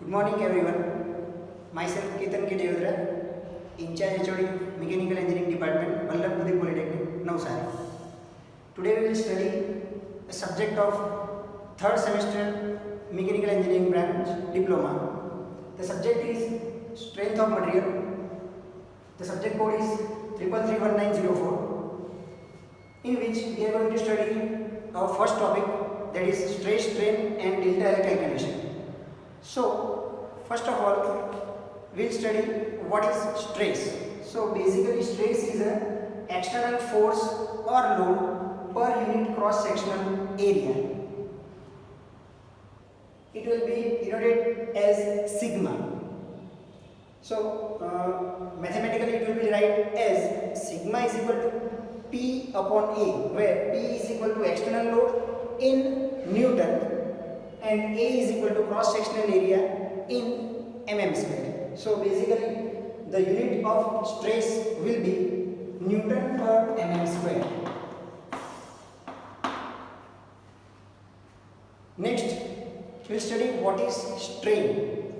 Good morning everyone. Myself Ketan K. Deodra, in charge HOD Mechanical Engineering Department, Vallabh Polytechnic, Navsari. Today we will study a subject of third semester Mechanical Engineering branch diploma. The subject is strength of material. The subject code is 3331904, in which we are going to study our first topic, that is stress, strain and delta L calculation. So first of all, we'll study what is stress. So basically stress is an external force or load per unit cross sectional area. It will be denoted as sigma. So mathematically it will be write as sigma is equal to P upon A, where P is equal to external load in Newton and A is equal to cross sectional area in mm square. So basically the unit of stress will be Newton per mm square. Next we will study what is strain.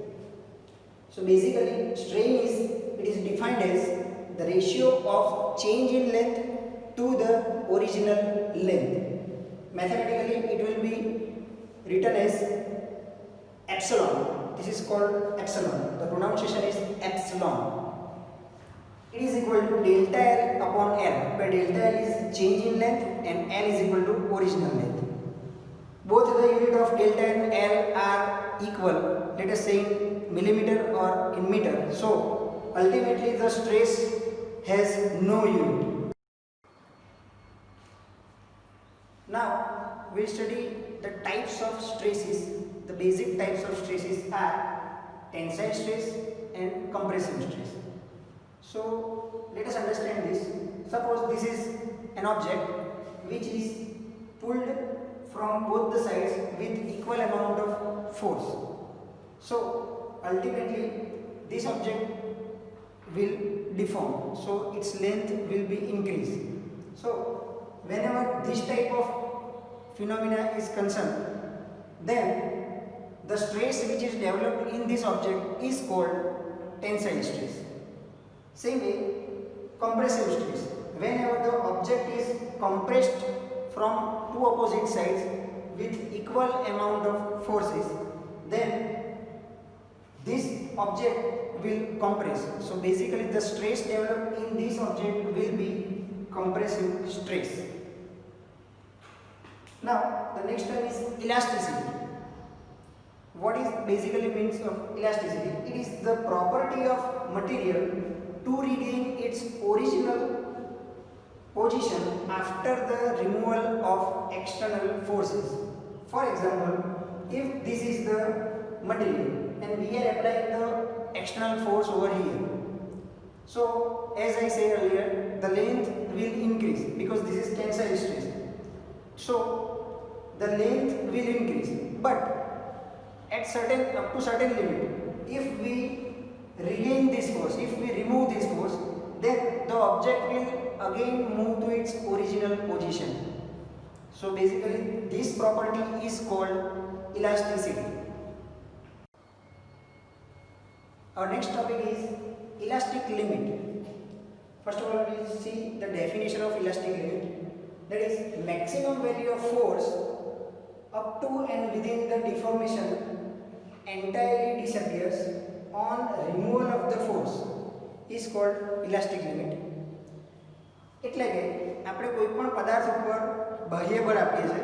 So basically strain is defined as the ratio of change in length to the original length. Mathematically it will be written as epsilon. This is called epsilon. The pronunciation is epsilon. It is equal to delta L upon L, where delta L is change in length and L is equal to original length. Both the unit of delta and L are equal, let us say in millimeter or in meter. So ultimately the stress has no unit. Now we will study the types of stresses. The basic types of stresses are tensile stress and compressive stress. So let us understand this. Suppose this is an object which is pulled from both the sides with equal amount of force. So ultimately this object will deform, so its length will be increased. So whenever this type of phenomena is concerned, then the stress which is developed in this object is called tensile stress. Same way, compressive stress. Whenever the object is compressed from two opposite sides with equal amount of forces, then this object will compress. So basically the stress developed in this object will be compressive stress. Now the next one is elasticity. What is basically means of elasticity? It is the property of material to regain its original position after the removal of external forces. For example, if this is the material and we are applying the external force over here, so as I said earlier, the length will increase because this is tensile stress. So the length will increase, but at up to certain limit, if we regain this force, if we remove this force, then the object will again move to its original position. So basically this property is called elasticity. Our next topic is elastic limit. First of all, we will see the definition of elastic limit. That is maximum value of force up to and within the deformation entirely disappears on removal of the force is called elastic limit. એટલે કે આપણે કોઈ પણ પદાર્થ ઉપર બાહ્ય બળ આપીએ છીએ,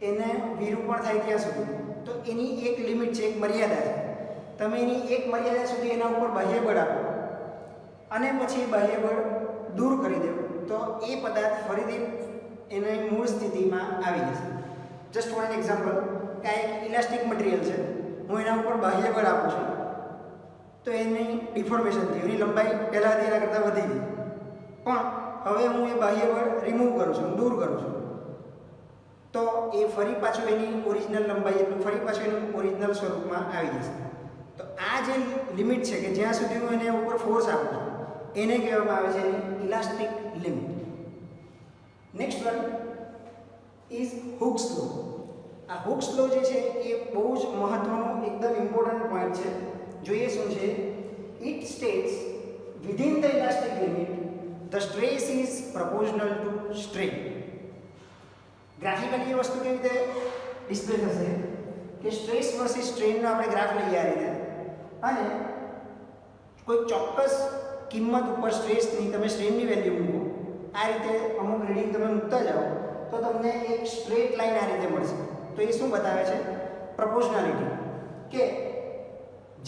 એને વિરૂપણ થાય ત્યાં સુધી, તો એની એક લિમિટ છે, એક મર્યાદા છે. તમે એની એક મર્યાદા સુધી એના ઉપર બાહ્ય બળ આપો અને પછી બાહ્ય બળ દૂર કરી દો, તો એ પદાર્થ ફરીથી એની મૂળ સ્થિતિમાં આવી જશે. જસ્ટ ફોર એન એક્ઝામ્પલ, કે આ એક ઇલાસ્ટિક મટીરિયલ છે, હું એના ઉપર બાહ્ય બળ આપું છું તો એની ડિફોર્મેશન થઈ, એની લંબાઈ પહેલાં હતી એના કરતાં વધી ગઈ, પણ હવે હું એ બાહ્ય બળ રિમૂવ કરું છું, દૂર કરું છું, તો એ ફરી પાછું એની ઓરિજિનલ લંબાઈ એટલું ફરી પાછું એનું ઓરિજિનલ સ્વરૂપમાં આવી જશે. તો આ જે લિમિટ છે કે જ્યાં સુધી હું એને ઉપર ફોર્સ આપું છું, એને કહેવામાં આવે છે elastic limit. Next one is Hooke's law. આ હુક્સ લો જે છે એ બહુ જ મહત્વનો એકદમ ઇમ્પોર્ટન્ટ ભાગ છે, જોઈએ શું છે. It states within the elastic limit the stress is proportional to strain. Graphically એ વસ્તુ કેવી રીતે ડિસ્પ્લે થશે કે સ્ટ્રેસ વર્સિસ સ્ટ્રેનનો આપણે ગ્રાફ લઈએ આ રીતે, અને કોઈ ચોક્કસ કિંમત ઉપર સ્ટ્રેસની તમે સ્ટ્રેનની વેલ્યુ મૂકો, આ રીતે અમુક રીડિંગ તમે મૂકતા જાઓ તો તમને એક સ્ટ્રેટ લાઈન આ રીતે મળશે. તો એ શું બતાવે છે? પ્રપોર્શનાલિટી, કે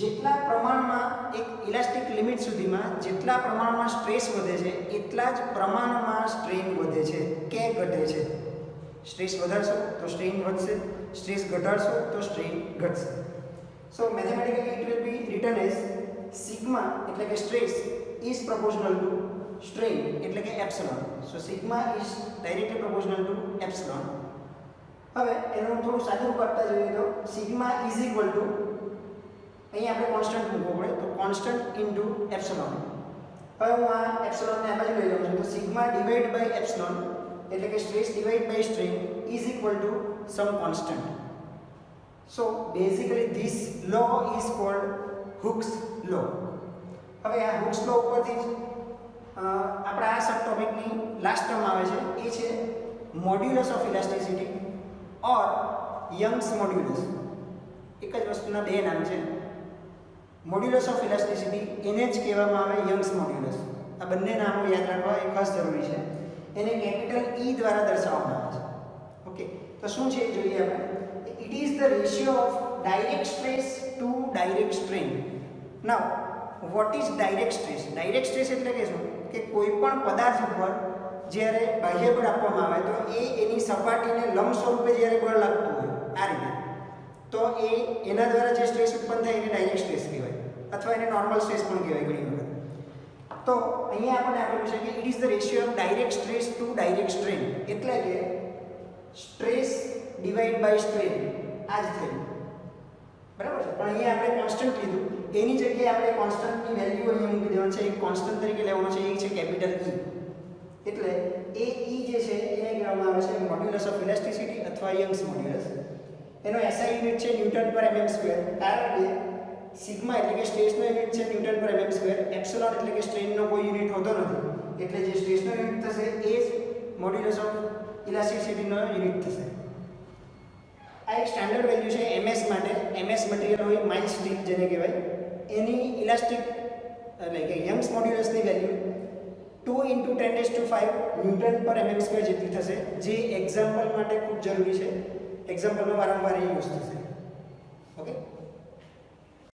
જેટલા પ્રમાણમાં એક ઇલાસ્ટિક લિમિટ સુધીમાં જેટલા પ્રમાણમાં સ્ટ્રેસ વધે છે એટલા જ પ્રમાણમાં સ્ટ્રેન વધે છે કે ઘટે છે. સ્ટ્રેસ વધારશો તો સ્ટ્રેન વધશે, સ્ટ્રેસ ઘટાડશો તો સ્ટ્રેન ઘટશે. So mathematically it will be written as sigma એટલે કે stress is proportional to strain એટલે કે epsilon. So sigma is directly proportional to epsilon. હવે એનું થોડું સાદું રૂપ આપતા જોઈએ તો સિગ્મા ઇઝ ઇક્વલ ટુ, અહીં આપણે કોન્સ્ટન્ટ મૂકવો પડે તો કોન્સ્ટન્ટ ઇન્ટુ એપ્સિલોન. હવે હું આ એપ્સિલોનને આ બાજુ લઈ જાઉં છું તો સિગ્મા ડિવાઈડ બાય એપ્સિલોન એટલે કે stress divide by strain is equal to some constant. So basically this law is called Hooke's law. હવે આ હુક્સ લો ઉપરથી જ આપણા આ સબ ટોપિકની લાસ્ટ ટર્મ આવે છે, એ છે modulus of elasticity or Young's modulus. એક જ વસ્તુના બે નામ છે. મોડ્યુલસ ઓફ ઇલાસ્ટિસિટી એને જ કહેવામાં આવે યંગ્સ મોડ્યુલસ. આ બંને નામો યાદ રાખવા એ ખાસ જરૂરી છે. એને કેપિટલ ઈ દ્વારા દર્શાવવામાં આવે છે. ઓકે, તો શું છે જોઈએ આપણે. It is the ratio of direct stress to direct strain. Now what is direct stress? Direct stress એટલે કે શું કે કોઈ પણ પદાર્થ ઉપર જ્યારે બાહ્ય બળ આપવામાં આવે તો એની સપાટીને લંબ સ્વરૂપે જ્યારે બળ લાગતું હોય આ રીતે, તો એના દ્વારા જે સ્ટ્રેસ ઉત્પન્ન થાય એને ડાયરેક્ટ સ્ટ્રેસ કહેવાય, અથવા એને નોર્મલ સ્ટ્રેસ પણ કહેવાય ઘણી વખત. તો અહીંયા આપણે આપેલું છે કે it is the ratio of direct stress to direct strain, એટલે કે સ્ટ્રેસ ડિવાઈડ બાય સ્ટ્રેન આ જ થયું, બરાબર છે. પણ અહીંયા આપણે કોન્સ્ટન્ટ લીધું, એની જગ્યાએ આપણે કોન્સ્ટન્ટની વેલ્યુ અહીંયા મૂકી દેવાનું છે. એક કોન્સ્ટન્ટ તરીકે લેવાનો છે, એ છે કેપિટલ ઈ. એટલે એ ઈ જે છે એને કહેવામાં આવે છે મોડ્યુલસ ઓફ ઇલાસ્ટિસિટી અથવા યંગ્સ મોડ્યુલસ. એનો એસઆઈ યુનિટ છે ન્યૂટન પર mm સ્ક્વેર, કારણ કે સિગ્મા એટલે કે સ્ટ્રેસનો યુનિટ છે ન્યૂટન પર mm સ્ક્વેર, એપ્સિલોન એટલે કે સ્ટ્રેનનો કોઈ યુનિટ હોતો નથી, એટલે જે સ્ટ્રેસનો યુનિટ થશે એ જ મોડ્યુલસ ઓફ ઇલાસ્ટિસિટીનો યુનિટ થશે. આ એક સ્ટાન્ડર્ડ વેલ્યુ છે ms માટે. ms મટીરિયલ હોય, માઇલ સ્ટીલ જેને કહેવાય, એની ઇલાસ્ટિક એટલે કે યંગ્સ મોડ્યુલસની વેલ્યુ 2 × 10⁵ ન્યૂટન પર mm સ્ક્વેર જેટલી થશે, જે એક્ઝામ્પલ માટે ખૂબ જરૂરી છે. એક્ઝામ્પલમાં વારંવાર એ યુઝ થશે. ઓકે.